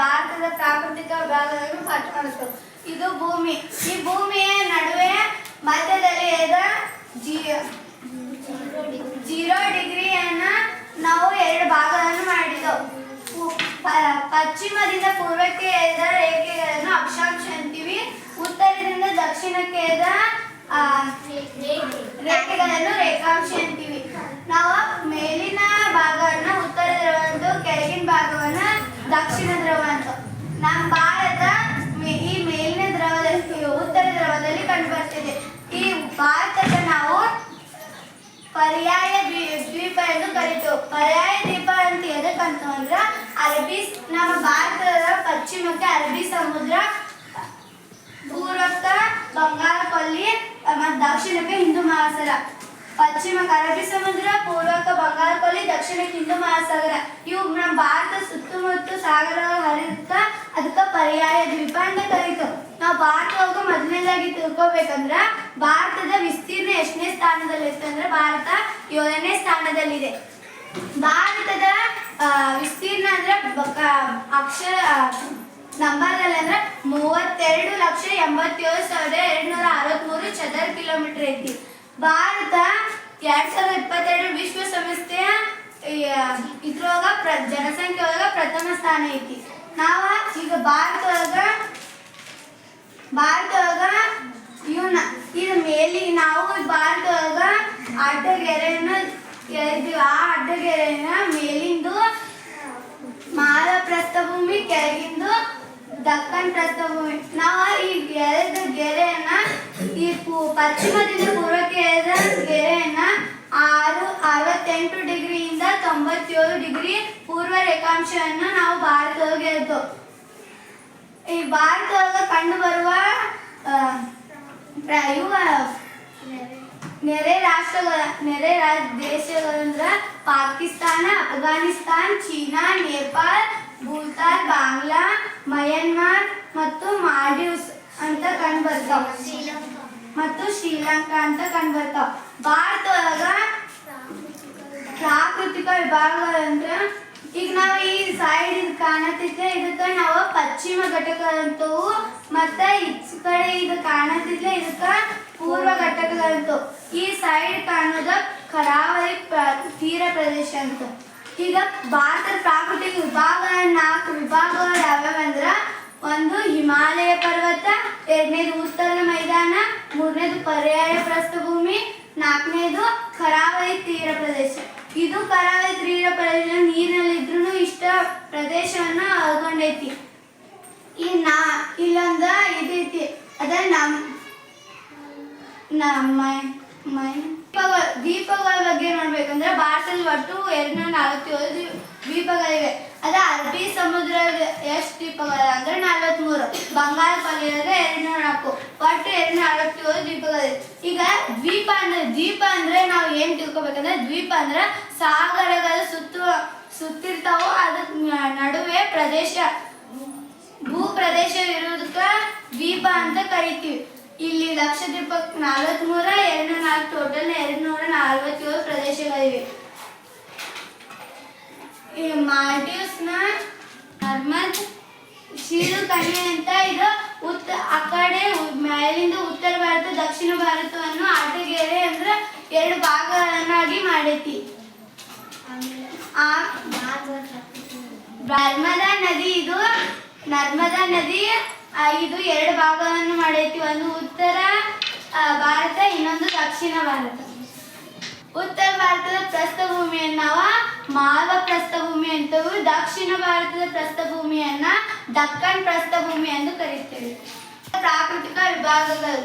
ಭಾರತದ ಪ್ರಾಕೃತಿಕ ವಿಭಾಗಗಳನ್ನು ಪಟ್ಟ ಮಾಡುತ್ತೆ. ಇದು ಭೂಮಿ. ಈ ಭೂಮಿಯ ನಡುವೆ ಮಧ್ಯದಲ್ಲಿ ಇರುವ 0 ಡಿಗ್ರಿಯನ್ನ ನಾವು 2 ಭಾಗಗಳನ್ನು ಮಾಡಿದೆವು. ಪಶ್ಚಿಮದಿಂದ ಪೂರ್ವಕ್ಕೆ ಇರುವ ರೇಖೆಗಳನ್ನು ಅಕ್ಷಾಂಶ ಅಂತೀವಿ. ಉತ್ತರದಿಂದ ದಕ್ಷಿಣಕ್ಕೆ ಇರುವ ರೇಖೆಗಳನ್ನು ರೇಖಾಂಶ ಅಂತೀವಿ. ನಾವು ಮೇಲಿನ ಭಾಗವನ್ನು ಉತ್ತರ ಧ್ರುವ ಅಂತ, ಕೆಳಗಿನ ಭಾಗವನ್ನು ದಕ್ಷಿಣ ಧ್ರುವ ಅಂತ. ನಮ್ಮ ಭಾರತ ಈ ಮೇಲಿನ ಧ್ರುವದಲ್ಲಿ, ಉತ್ತರ ಧ್ರುವದಲ್ಲಿ ಕಂಡು ಬರ್ತಿದೆ. ಈ ಭಾರತಕ್ಕೆ ನಾವು ಪರ್ಯಾಯ ದ್ವೀಪ ಎಂದು ಕರಿತೇವೆ. ಪರ್ಯಾಯ ದ್ವೀಪ ಅಂತ ಎದಕ್ಕಂತಂದ್ರೆ ನಮ್ಮ ಭಾರತದ ಪಶ್ಚಿಮಕ್ಕೆ ಅರಬ್ಬಿ ಸಮುದ್ರ, ಪೂರ್ವಕ್ಕೆ ಬಂಗಾಳ ಕೊಲ್ಲಿ ಮತ್ತು ದಕ್ಷಿಣಕ್ಕೆ ಹಿಂದೂ ಮಹಾಸಾಗರ. ಪಶ್ಚಿಮಕ್ಕೆ ಅರಬ್ಬಿ ಸಮುದ್ರ, ಪೂರ್ವಕ್ಕೆ ಬಂಗಾಳ ಕೊಲ್ಲಿ, ದಕ್ಷಿಣಕ್ಕೆ ಹಿಂದೂ ಮಹಾಸಾಗರ. ಇವು ನಮ್ಮ ಭಾರತ ಸುತ್ತಮುತ್ತ ಸಾಗರ ಹರಿದ, ಅದಕ್ಕೆ ಪರ್ಯಾಯ ದ್ವೀಪ ಅಂತ ಕರೀತು. ನಾವು ಭಾರತ ಮೊದಲನೇದಾಗಿ ತಿಳ್ಕೊಬೇಕಂದ್ರೆ ಭಾರತದ ವಿಸ್ತೀರ್ಣ ಎಷ್ಟನೇ ಸ್ಥಾನದಲ್ಲಿ ಇತ್ತು ಅಂದ್ರೆ ಭಾರತ 7ನೇ ಸ್ಥಾನದಲ್ಲಿದೆ. ಭಾರತದ ವಿಸ್ತೀರ್ಣ ಅಂದ್ರೆ ಅಕ್ಷರ ನಂಬರ್ದಲ್ಲಿ ಅಂದ್ರೆ 32,87,263 ಚದರ ಕಿಲೋಮೀಟರ್ ಐತಿ. ಭಾರತ 2022 ವಿಶ್ವಸಂಸ್ಥೆಯ ಇದ್ರೊಳಗ ಜನಸಂಖ್ಯೆ ಒಳಗ ಪ್ರಥಮ ಸ್ಥಾನ ಐತಿ. ನಾವು ಈಗ ಭಾರತ ಇವನ್ನ ಇದು ಮೇಲಿ ನಾವು ಭಾರತ ಒಳಗ ಅಡ್ಡಗೆರೆಯನ್ನು ಎಳೆದಿವಿ. ಆ ಅಡ್ಡಗೆರೆಯನ್ನ ಮೇಲಿಂದು ಮಾಲ ಪ್ರಸ್ಥಭೂಮಿ, ಕೆಳಗಿಂದು ದಕ್ಕನ್ ಪ್ರಸ್ಥಭೂಮಿ. ನಾವು ಈ ಎಳೆದ ಗೆರೆಯನ್ನ ಈ ಪಶ್ಚಿಮದಿಂದ ಪೂರ್ವಕ್ಕೆ ಎಳೆದ ಗೆರೆಯನ್ನ 68 ಡಿಗ್ರಿಯಿಂದ 97 ಡಿಗ್ರಿ ಪೂರ್ವ ರೇಖಾಂಶವನ್ನು ನಾವು ಭಾರತದೊಳಗೆ ಎಳೆದು. ಈ ಭಾರತದೊಳಗೆ ಕಂಡು ಬರುವ ನೆರೆ ದೇಶಗಳಂದ್ರ ಪಾಕಿಸ್ತಾನ, ಅಫ್ಘಾನಿಸ್ತಾನ್, ಚೀನಾ, ನೇಪಾಳ, ಭೂತಾನ್, ಬಾಂಗ್ಲಾ, ಮಯನ್ಮಾರ್ ಮತ್ತು ಮಾಲ್ಡೀವ್ಸ್ ಅಂತ ಕಂಡು ಬರ್ತಾವ ಮತ್ತು ಶ್ರೀಲಂಕಾ ಅಂತ ಕಂಡು ಬರ್ತಾವ. ಭಾರತದೊಳಗ ಪ್ರಾಕೃತಿಕ ವಿಭಾಗಗಳಂದ್ರ ಈಗ ನಾವು ಈ ಸೈಡ್ ಇದು ಕಾಣತಿದ್ರೆ ಇದಕ್ಕೆ ನಾವು ಪಶ್ಚಿಮ ಘಟಕಗಳಂತವು, ಮತ್ತೆ ಈಚ ಕಡೆ ಇದು ಕಾಣತಿದ್ರೆ ಇದಕ್ಕೆ ಪೂರ್ವ ಘಟಕಗಳಂತವು. ಈ ಸೈಡ್ ಕಾಣೋದ ಕರಾವಳಿ ತೀರ ಪ್ರದೇಶ ಅಂತ. ಈಗ ಭಾರತದ ಪ್ರಾಕೃತಿಕ ವಿಭಾಗಗಳ 4 ವಿಭಾಗಗಳು ಯಾವ್ಯಾವಂದ್ರ, ಒಂದು ಹಿಮಾಲಯ ಪರ್ವತ, 2ನೇದು ಉತ್ತರ ಮೈದಾನ, 3ನೇದು ಪರ್ಯಾಯ ಪ್ರಸ್ಥಭೂಮಿ, 4ನೇದು ಕರಾವಳಿ ತೀರ ಪ್ರದೇಶ. ಇದು ಕರಾವಳಿ ತೀರ ಪ್ರದೇಶ ನೀರಿನಲ್ಲಿದ್ರೂ ಇಷ್ಟ ಪ್ರದೇಶವನ್ನು ಒಳಗೊಂಡೈತಿ. ಇಲ್ಲೊಂದು ಇದೈತಿ, ಅದ ದ್ವೀಪಗಳ ಬಗ್ಗೆ ನೋಡ್ಬೇಕಂದ್ರೆ ಭಾರತದಲ್ಲಿ ಒಟ್ಟು 247 ದ್ವೀಪಗಳಿವೆ. ಅದ ಅರಬ್ಬಿ ಸಮುದ್ರ ಎಷ್ಟು ದ್ವೀಪಗಳ ಅಂದ್ರೆ 43, ಬಂಗಾಳ ಕೊಲ್ಲಿಯಲ್ಲಿ 204, ಒಟ್ಟು 247 ದ್ವೀಪಗಳಿವೆ. ಈಗ ದ್ವೀಪ ಅಂದ್ರೆ ನಾವು ಏನ್ ತಿಳ್ಕೊಬೇಕಂದ್ರೆ, ದ್ವೀಪ ಅಂದ್ರೆ ಸಾಗರಗಳು ಸುತ್ತಿರ್ತಾವು, ಅದಕ್ಕೆ ನಡುವೆ ಭೂ ಪ್ರದೇಶ ಇರೋದಕ್ಕ ದ್ವೀಪ ಅಂತ ಕರಿತೀವಿ. ಇಲ್ಲಿ ಲಕ್ಷದ್ವೀಪ 43, 204, ಟೋಟಲ್ 247 ಪ್ರದೇಶಗಳಿವೆ. ಈ ಮಾಲ್ಡೀವ್ಸ್ನ ನರ್ಮದ್ ಶಿರು ಕಣಿ ಅಂತ ಇದು ಆ ಕಡೆ ಮೇಲಿಂದ ಉತ್ತರ ಭಾರತ, ದಕ್ಷಿಣ ಭಾರತವನ್ನು ಅಡ್ಡಗೆರೆ ಅಂದ್ರೆ 2 ಭಾಗಗಳನ್ನಾಗಿ ಮಾಡೈತಿ. ನರ್ಮದಾ ನದಿ ಇದು 2 ಭಾಗಗಳನ್ನು ಮಾಡೈತಿ. ಒಂದು ಉತ್ತರ ಭಾರತ, ಇನ್ನೊಂದು ದಕ್ಷಿಣ ಭಾರತ. ಉತ್ತರ ಭಾರತದ ಪ್ರಸ್ಥಭೂಮಿಯನ್ನ ನಾವು ಮಾಲ್ವಾ ಪ್ರಸ್ಥಭೂಮಿ ಅಂತೇವೆ. ದಕ್ಷಿಣ ಭಾರತದ ಪ್ರಸ್ಥಭೂಮಿಯನ್ನ ದಕ್ಕನ್ ಪ್ರಸ್ಥಭೂಮಿ ಎಂದು ಕರೀತೇವೆ. ಪ್ರಾಕೃತಿಕ ವಿಭಾಗಗಳು